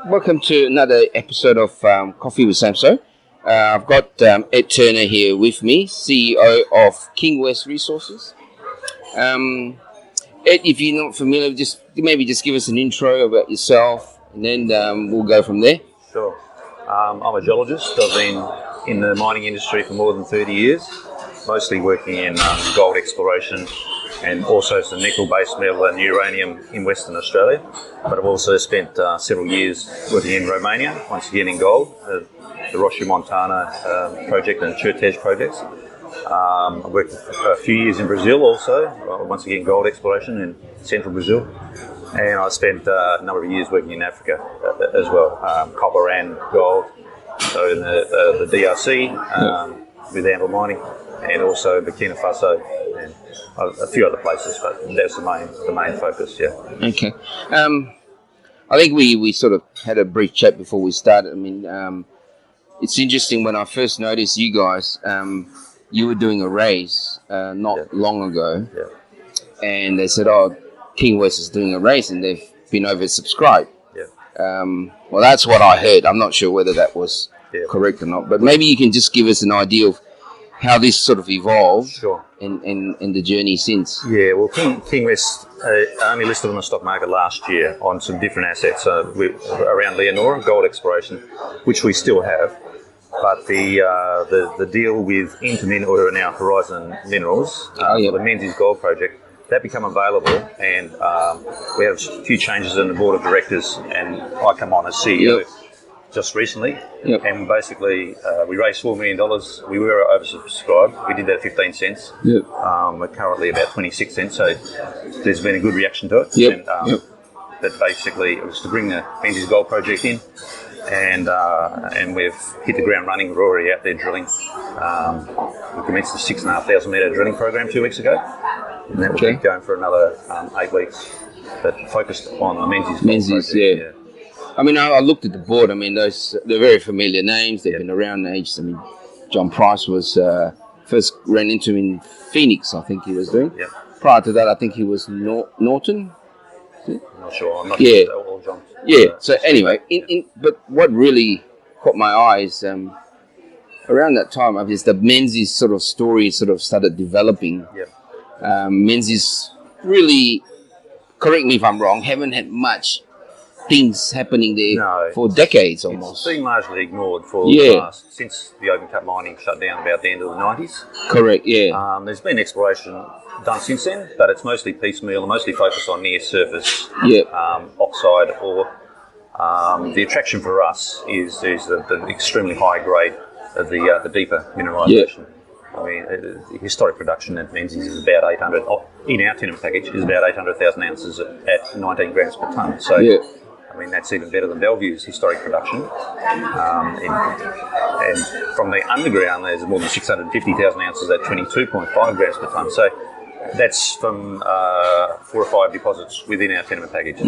welcome to another episode of Coffee with Samso. I've got Ed Turner here with me, CEO of Kingwest Resources. Ed, if you're not familiar, just give us an intro about yourself, and then we'll go from there. Sure. I'm a geologist. I've been in the mining industry for more than 30 years, mostly working in gold exploration and also some nickel-based metal and uranium in Western Australia. But I've also spent several years working in Romania, once again in gold, the Roche Montana project and the Certej projects. I worked a few years in Brazil also, once again gold exploration in central Brazil. And I spent a number of years working in Africa as well, copper and gold. So in the DRC with Amber Mining, and also Burkina Faso and a few other places, but that's the main focus. Yeah. Okay. I think we sort of had a brief chat before we started. I mean, it's interesting when I first noticed you guys. You were doing a race not long ago, and they said, "Oh, Kingwest is doing a race, and they've been oversubscribed." Yeah. Well, that's what I heard. I'm not sure whether that was correct or not, but maybe you can just give us an idea of how this sort of evolved. Sure. And the journey since. Yeah, well, Kingwest only listed on the stock market last year on some different assets around Leonora, gold exploration, which we still have. But the deal with Intamin, or now Horizon Minerals, the Menzies Gold project, that become available, and we have a few changes in the board of directors, and I come on as CEO just recently. And basically we raised $4 million. We were oversubscribed. We did that at 15 cents. We're currently about 26 cents, so there's been a good reaction to it. That basically it was to bring the Menzies Gold project in, and we've hit the ground running. We're already out there drilling. We commenced the 6,500 metre drilling program 2 weeks ago, and that will keep going for another 8 weeks, but focused on the Menzies Gold project. I mean, I looked at the board. I mean, they're very familiar names. They've been around ages. I mean, John Price was first ran into him in Phoenix, I think he was doing. Prior to that, I think he was Norton. I'm not sure. I'm not sure all John. So anyway, but what really caught my eyes around that time, I guess the Menzies sort of story sort of started developing. Menzies really, correct me if I'm wrong, haven't had much things happening there for decades almost. It's been largely ignored for since the open cut mining shut down about the end of the 90s. Correct, there's been exploration done since then, but it's mostly piecemeal and mostly focused on near surface oxide ore. The attraction for us is the extremely high grade of the deeper mineralisation. I mean, the historic production at Menzies is about 800, in our tenement package, is about 800,000 ounces at 19 grams per tonne. So, I mean, that's even better than Bellevue's historic production. And from the underground, there's more than 650,000 ounces at 22.5 grams per tonne. So that's from 4 or 5 deposits within our tenement package.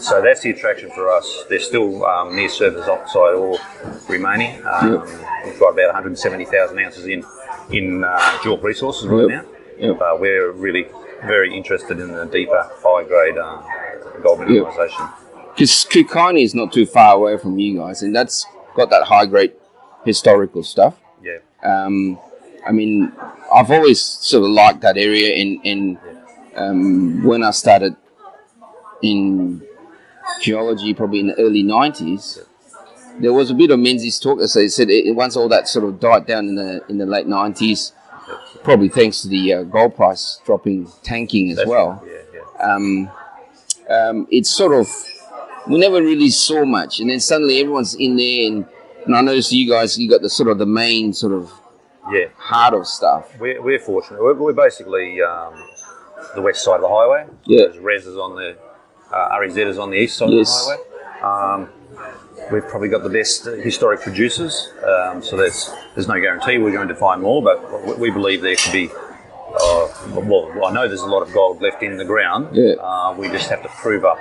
So that's the attraction for us. There's still near surface oxide ore remaining. We've got about 170,000 ounces in JORC Resources right now. We're really very interested in the deeper, high-grade gold mineralisation. Because Kukani is not too far away from you guys, and that's got that high-grade historical stuff. I mean, I've always sort of liked that area, and when I started in geology, probably in the early 90s, there was a bit of Menzies talk. As they said, once all that sort of died down in the late 90s, probably thanks to the gold price tanking as well. It's sort of, we never really saw much, and then suddenly everyone's in there, and I noticed you guys, you got the sort of the main sort of heart of stuff. We're fortunate. We're basically the west side of the highway. There's REZ is on the REZ is on the east side of the highway. We've probably got the best historic producers, so there's no guarantee we're going to find more, but we believe there could be. Well, I know there's a lot of gold left in the ground. We just have to prove up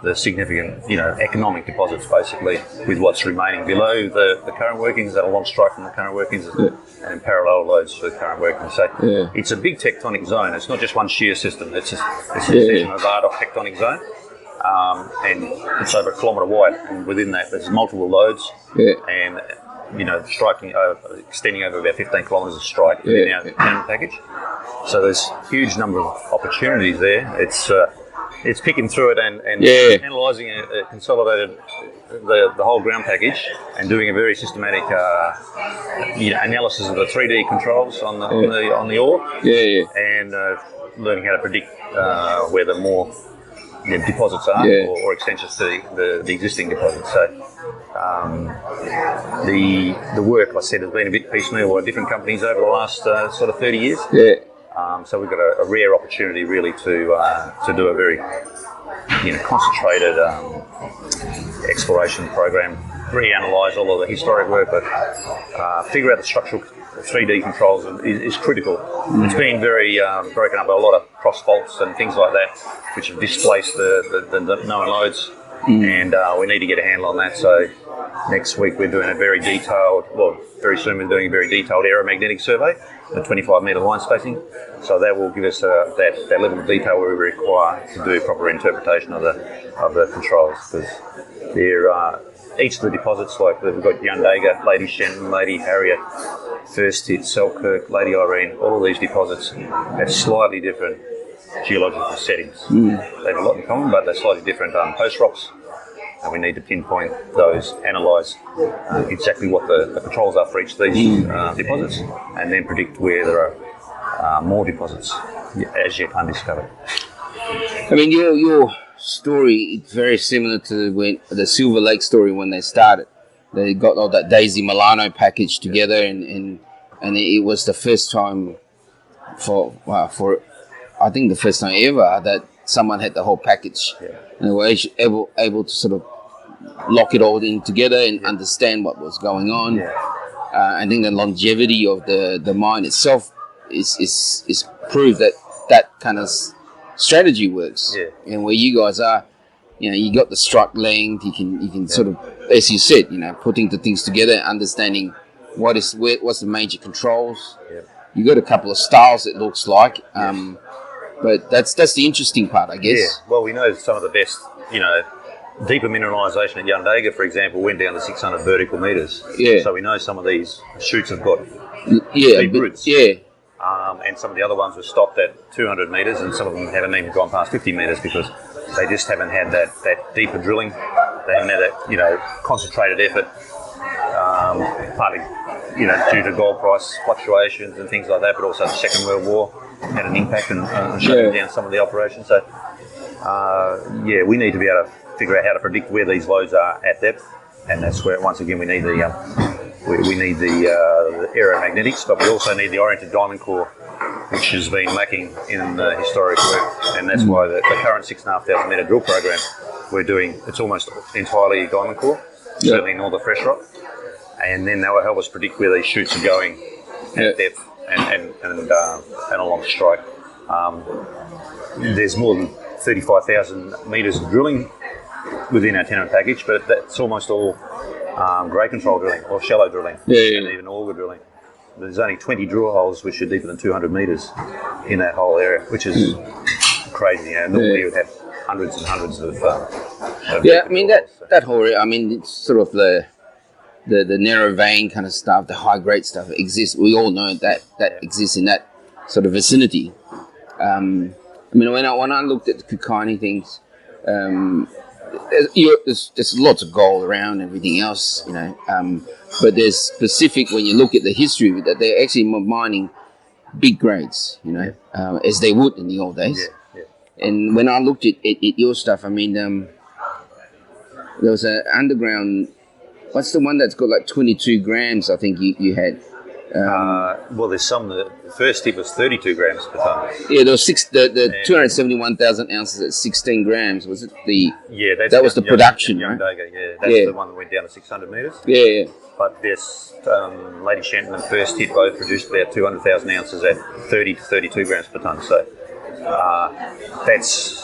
the significant, economic deposits basically with what's remaining below the current workings at a long strike from the current workings and parallel loads for the current workings. So it's a big tectonic zone. It's not just one shear system. It's a extension of the Ardok tectonic zone. and it's over 1 kilometre wide. And within that, there's multiple loads, and striking extending over about 15 kilometres of strike within our tenement package. So there's a huge number of opportunities there. It's picking through it and analysing a consolidated the whole ground package and doing a very systematic analysis of the 3D controls on the ore. And learning how to predict where the more deposits are or extensions to the existing deposits. So the work, I said, has been a bit piecemeal by different companies over the last sort of 30 years. So we've got a rare opportunity really to do a very concentrated exploration program, reanalyse all of the historic work, but figure out the structural 3D controls is critical. It's been very broken up by a lot of cross faults and things like that, which have displaced the known loads, and we need to get a handle on that. So next week we're doing very soon we're doing a very detailed aeromagnetic survey, a 25-metre line spacing. So that will give us that level of detail we require to do a proper interpretation of the controls, because each of the deposits, like we've got Yandega, Lady Shenton, Lady Harriet, First Hit, Selkirk, Lady Irene, all of these deposits have slightly different geological settings. They have a lot in common, but they're slightly different post rocks, and we need to pinpoint those, analyse exactly what the controls are for each of these deposits, and then predict where there are more deposits as yet undiscovered. I mean, your story is very similar to when the Silver Lake story when they started. They got all that Daisy Milano package together, and it was the first time for I think the first time ever that someone had the whole package, and they were able to sort of lock it all in together and understand what was going on. I think the longevity of the mine itself is proof that kind of strategy works. And where you guys are, you got the strike length. You can sort of, as you said, putting the things together, understanding what's the major controls. You got a couple of styles, it looks like, but that's the interesting part, I guess. Well, we know some of the best, deeper mineralisation at Yandega, for example, went down to 600 vertical metres. So we know some of these chutes have got deep roots. And some of the other ones were stopped at 200 metres, and some of them haven't even gone past 50 metres because they just haven't had that deeper drilling. They haven't had that, concentrated effort, partly, due to gold price fluctuations and things like that, but also the Second World War had an impact and shutting down some of the operations. So, we need to be able to figure out how to predict where these loads are at depth, and that's where, once again, we need the aeromagnetics, but we also need the oriented diamond core, which has been lacking in the historic work, and that's why the current 6,500 metre drill program we're doing, it's almost entirely diamond core, certainly in all the fresh rock, and then that will help us predict where these chutes are going at depth and along strike. There's more than 35,000 metres of drilling within our tenement package, but that's almost all grade control drilling or shallow drilling, and even auger drilling. There's only 20 drill holes which are deeper than 200 metres in that whole area, which is crazy. Normally you would have hundreds and hundreds of I mean that whole area, I mean, it's sort of the narrow vein kind of stuff, the high grade stuff exists. We all know that exists in that sort of vicinity. I mean, when I looked at the Kukani things, there's lots of gold around, everything else, but there's specific, when you look at the history of it, that they're actually mining big grades, as they would in the old days. And when I looked at your stuff, I mean, there was an underground, what's the one that's got like 22 grams, I think you had? Well, there's some. The first tip was 32 grams per tonne. Yeah, there was the 271,000 ounces at 16 grams. Was it the? Yeah, that was the production, right? That's the one that went down to 600 metres. Yeah. But this Lady Shenton and First Hit both produced about 200,000 ounces at 30 to 32 grams per tonne. So that's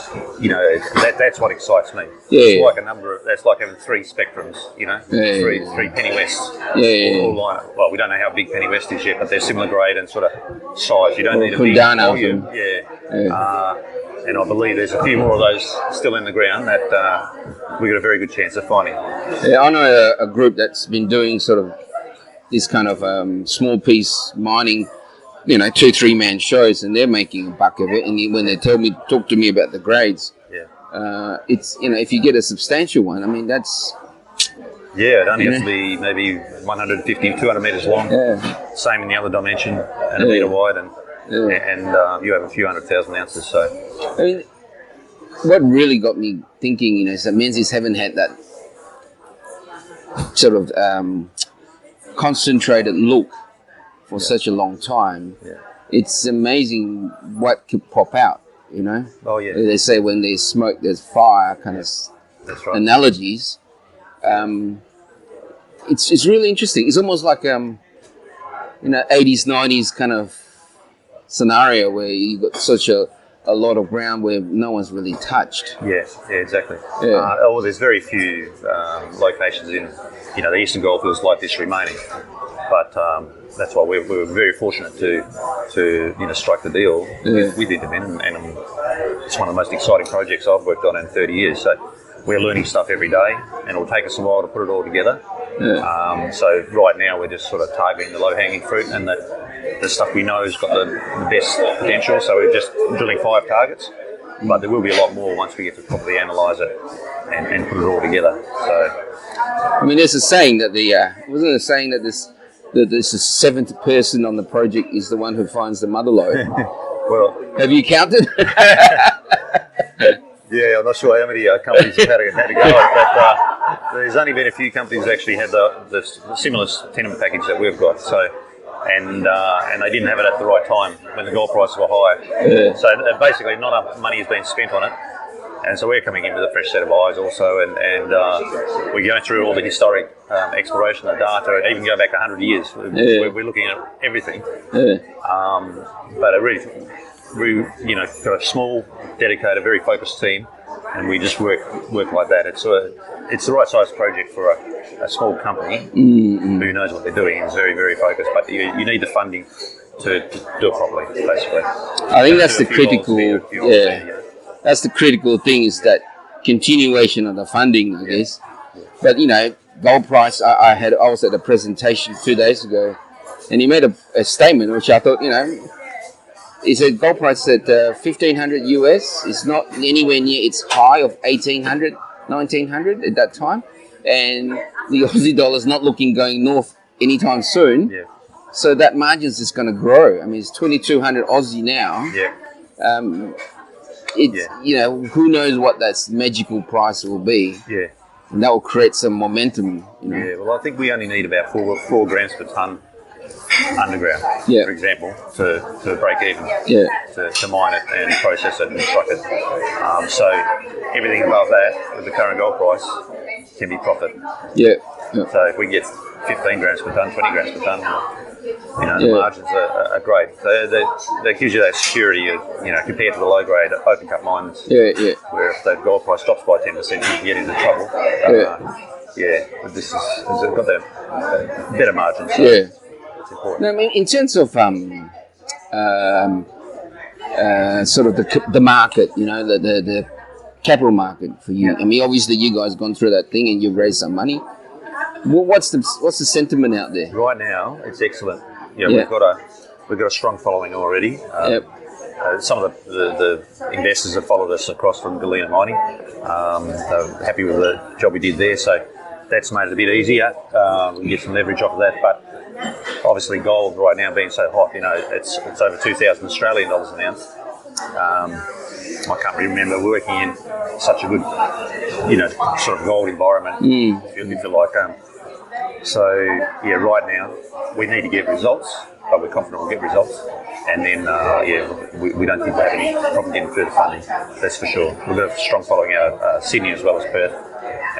that's what excites me. It's like that's like having three spectrums, three Penny Wests. All line up. Well, we don't know how big Penny West is yet, but they're similar grade and sort of size. You don't need a big volume. And I believe there's a few more of those still in the ground that we've got a very good chance of finding. Yeah, I know a group that's been doing sort of this kind of small piece mining, 2-3 man shows, and they're making a buck of it. And when they talk to me about the grades, it's if you get a substantial one, I mean that's. Yeah, it only has to be maybe 150, 200 metres long. Yeah. Same in the other dimension, and a metre wide, and you have a few 100,000 ounces. So, I mean, what really got me thinking, is that Menzies haven't had that sort of concentrated look for such a long time. Yeah. It's amazing what could pop out. Oh yeah. They say when there's smoke, there's fire. Kind of analogies. It's really interesting. It's almost like 80s, 90s kind of scenario where you got such a lot of ground where no one's really touched. Yeah, exactly. Yeah. There's very few locations in the Eastern Goldfields like this remaining, but that's why we were very fortunate to strike the deal with Intermin, and it's one of the most exciting projects I've worked on in 30 years. So we're learning stuff every day, and it'll take us a while to put it all together. Yeah. So right now we're just sort of targeting the low-hanging fruit and the stuff we know has got the best potential. So we're just drilling 5 targets, but there will be a lot more once we get to properly analyse it and put it all together. So, I mean, there's a saying that wasn't it a saying that this seventh person on the project is the one who finds the mother lode. Well, have you counted? Yeah, I'm not sure how many companies have had to go on, but there's only been a few companies that actually had the similar tenement package that we've got. So, and they didn't have it at the right time when the gold prices were high. Yeah. So basically, not enough money has been spent on it, and so we're coming in with a fresh set of eyes also, and we're going through all the historic exploration, the data, even go back 100 years. We're looking at everything. Yeah. But it really. We, got a small, dedicated, very focused team, and we just work like that. It's the right size project for a small company who knows what they're doing and is very, very focused. But you need the funding to do it properly, basically. I think that's the critical. That's the critical thing, is that continuation of the funding, I guess. But gold price. I was at a presentation 2 days ago, and he made a statement which I thought, he said gold price at $1,500 US is not anywhere near its high of 1,800, 1,900 at that time, and the Aussie dollar is not looking going north anytime soon. Yeah. So that margin is just going to grow. I mean, it's 2,200 Aussie now. Yeah. Who knows what that magical price will be. Yeah. And that will create some momentum. Yeah. Well, I think we only need about 4 grams per tonne underground, for example, to break even, to mine it and process it and truck it. So everything above that with the current gold price can be profit. Yeah. So if we get 15 grams per tonne, 20 grams per tonne, the margins are great. So that gives you that security of, compared to the low grade open cut mines. Where if the gold price drops by 10%, you can get into trouble. This has got that better margins. So. No, I mean, in terms of sort of the market, the capital market for you. I mean, obviously you guys gone through that thing and you've raised some money. What's the sentiment out there? Right now, it's excellent. We've got a strong following already. Some of the investors have followed us across from Galena Mining. They're happy with the job we did there, so that's made it a bit easier. We can get some leverage off of that, but obviously gold right now being so hot, it's over 2,000 Australian dollars an ounce. I can't remember working in such a good, sort of gold environment, if you like. Right now we need to get results, but we're confident we'll get results. And then, we don't think we'll have any problem getting further funding, that's for sure. We've got a strong following out of Sydney as well as Perth,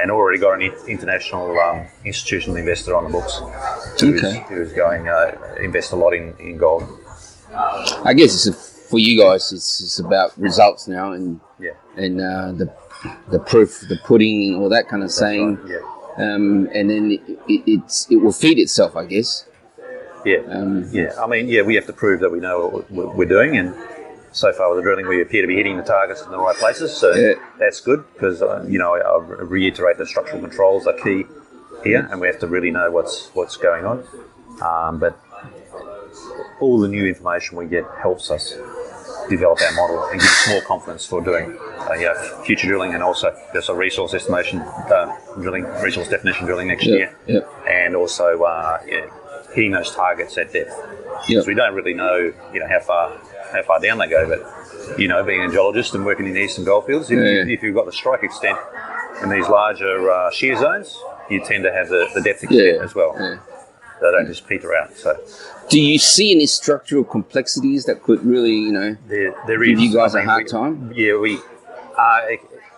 and already got an international institutional investor on the books who's going invest a lot in gold. I guess for you guys, it's about results now, and the proof, the pudding, all that kind of saying. Right, and then it will feed itself, I guess. I mean, we have to prove that we know what we're doing, and so far with the drilling, we appear to be hitting the targets in the right places, so that's good because I reiterate that structural controls are key here, and we have to really know what's going on. But all the new information we get helps us develop our model and gives us more confidence for doing future drilling, and also there's a resource estimation drilling, resource definition drilling next year, and also hitting those targets at depth. Because we don't really know, how far down they go, but being a geologist and working in the Eastern Goldfields, if you've got the strike extent in these larger shear zones, you tend to have the depth extent as well. They don't just peter out. So, do you see any structural complexities that could really, there give is, you guys a hard time? Yeah,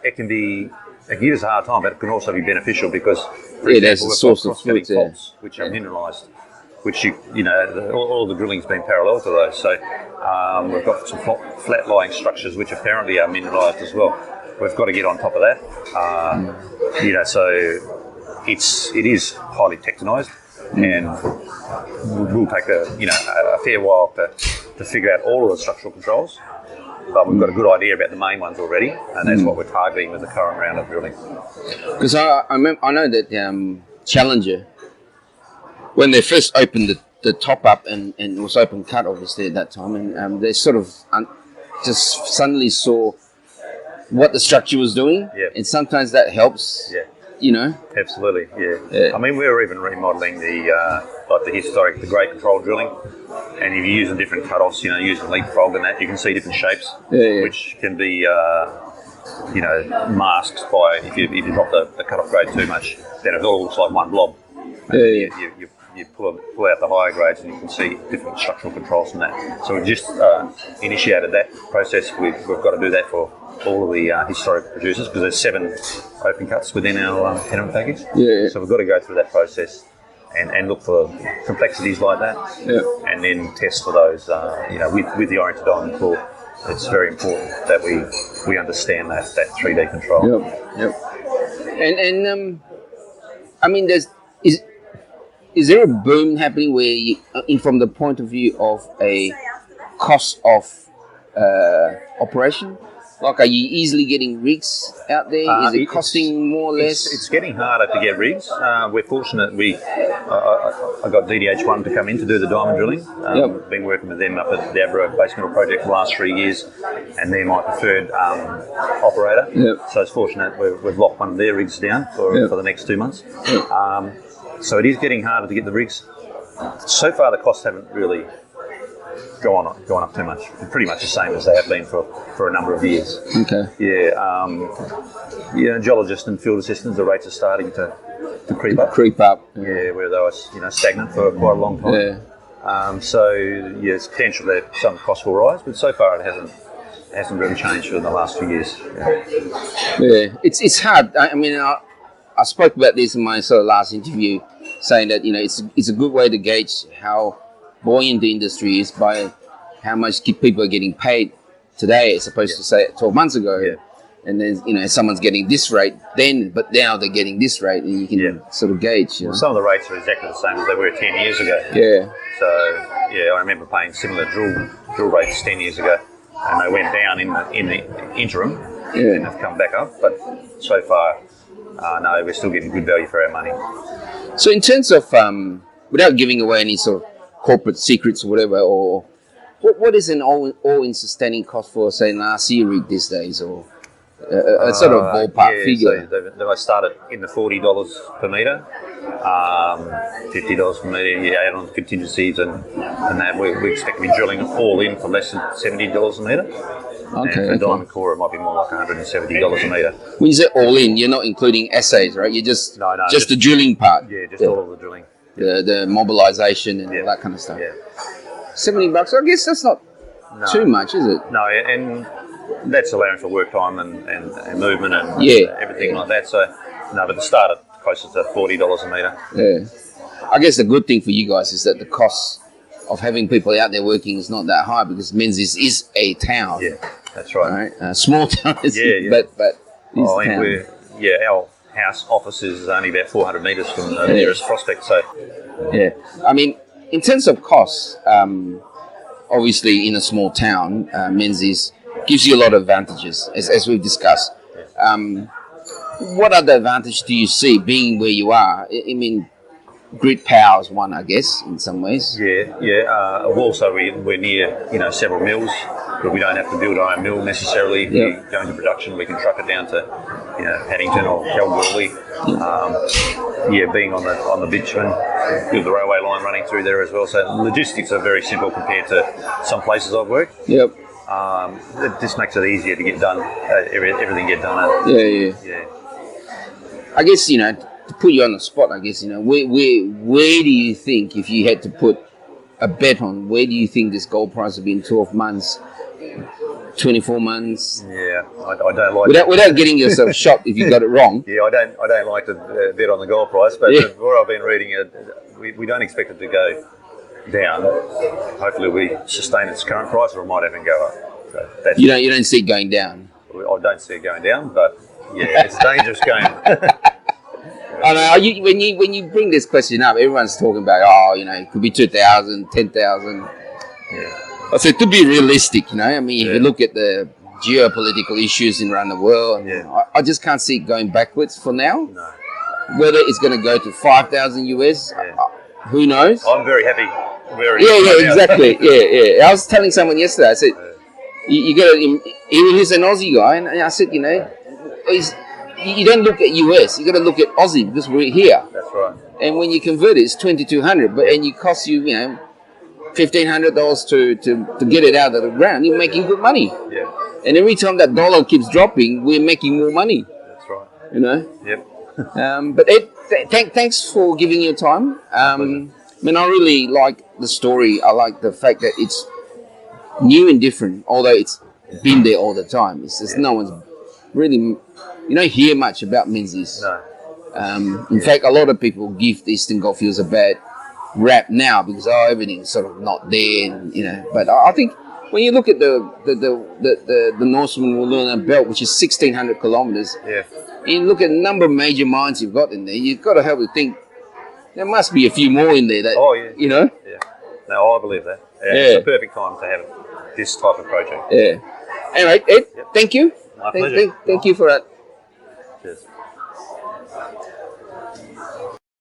it can be. It gives us a hard time, but it can also be beneficial because, for example, there's a source of fluids, faults which are mineralised, which all the drilling's been parallel to those. So we've got some flat-lying structures which apparently are mineralised as well. We've got to get on top of that. So it is highly tectonised, and we'll take a fair while to figure out all of the structural controls. But we've got a good idea about the main ones already, and that's what we're targeting with the current round of drilling. Because I know that Challenger, when they first opened the top up and it was open cut obviously at that time, and they sort of just suddenly saw what the structure was doing, and sometimes that helps. Absolutely, I mean, we were even remodelling the grade control drilling, and if you're using different cutoffs, using leapfrog and that, you can see different shapes, which can be masked by if you drop the cutoff grade too much, then it all looks like one blob. You pull out the higher grades and you can see different structural controls from that. So we just initiated that process. We've got to do that for all of the historic producers because there's 7 open cuts within our tenement package. So we've got to go through that process and look for complexities like that, and then test for those. With the oriented diamond core, it's very important that we understand that 3D control. And I mean, is there a boom happening where you, from the point of view of a cost of operation? Like, are you easily getting rigs out there? Is it costing more or less? It's getting harder to get rigs. We're fortunate. I got DDH1 to come in to do the diamond drilling. Been working with them up at the Abra Base Metal Project for the last 3 years, and they're my preferred operator. So it's fortunate we've locked one of their rigs down for the next 2 months. So it is getting harder to get the rigs. So far, the costs haven't really gone up too much. They're pretty much the same as they have been for a number of years. Geologists and field assistants, the rates are starting to creep up. Where they were stagnant for quite a long time. So it's potential that some costs will rise, but so far it hasn't really changed for the last few years. It's hard. I mean, I spoke about this in my sort of last interview, saying that it's a good way to gauge how buoyant the industry is by how much people are getting paid today, as opposed to say 12 months ago. And then someone's getting this rate then, but now they're getting this rate, and you can sort of gauge. Well, some of the rates are exactly the same as they were 10 years ago. So I remember paying similar drill rates 10 years ago, and they went down in the interim, and they've come back up. But so far, no, we're still getting good value for our money. So in terms of, without giving away any sort of corporate secrets or whatever, or what is an all-in sustaining cost for, say, an RC rig these days, or a sort of ballpark figure? So they started in the $40 per metre, $50 per metre, add on contingencies and that. We expect to be drilling all in for less than $70 a metre. And for diamond core, it might be more like $170 a metre. When you say all in, you're not including assays, right? You're just just the drilling part. All of the drilling. The mobilisation and all that kind of stuff. $70, I guess that's not too much, is it? No, and that's allowing for work time and movement and everything like that. So, no, but the start at closer to $40 a metre. I guess the good thing for you guys is that the cost of having people out there working is not that high, because Menzies is a town. That's right. Small town, but our house office is only about 400 metres from the nearest prospect. So I mean, in terms of costs, obviously in a small town, Menzies gives you a lot of advantages, as we've discussed. What other advantage do you see being where you are? I mean, grid power is one, I guess, in some ways. Also, we're near, several mills, but we don't have to build our own mill necessarily. If we go into production, we can truck it down to, Paddington or Kalgoorlie. Being on the bitumen, with the railway line running through there as well. So logistics are very simple compared to some places I've worked. Yep. It just makes it easier to get done, everything get done. I guess, to put you on the spot, I guess, where do you think, if you had to put a bet on, where do you think this gold price would be in 12 months, 24 months? Yeah, I don't like without getting yourself shot if you got it wrong. Yeah, I don't like to bet on the gold price, but what I've been reading, we don't expect it to go down. Hopefully we sustain its current price, or it might even go up. So you don't see it going down? I don't see it going down, but it's dangerous going. I know, when you bring this question up, everyone's talking about, it could be 2,000, 10,000. Yeah. I said, to be realistic, I mean, if you look at the geopolitical issues around the world, I just can't see it going backwards for now. No. Whether it's going to go to 5,000 US, who knows? I'm very happy. Exactly. I was telling someone yesterday, I said, you got to, he's an Aussie guy, and I said, you don't look at US, you got to look at Aussie, because we're here. That's right. And when you convert it, it's 2,200, and you cost you, $1,500 to get it out of the ground. You're making good money. Yeah. And every time that dollar keeps dropping, we're making more money. That's right. Yep. But Ed, thanks for giving your time. I really like the story. I like the fact that it's new and different, although it's been there all the time. It's just no one's really, you don't hear much about Menzies. No. In fact, a lot of people give the Eastern Goldfields a bad rap now because everything's sort of not there, and, But I think when you look at the Norseman Wollona Belt, which is 1,600 kilometres, and you look at the number of major mines you've got in there, you've got to help you think there must be a few more in there. That, Yeah. No, I believe that. It's the perfect time to have this type of project. Yeah. Anyway, Ed, thank you. My pleasure. Thank you for that. Cheers.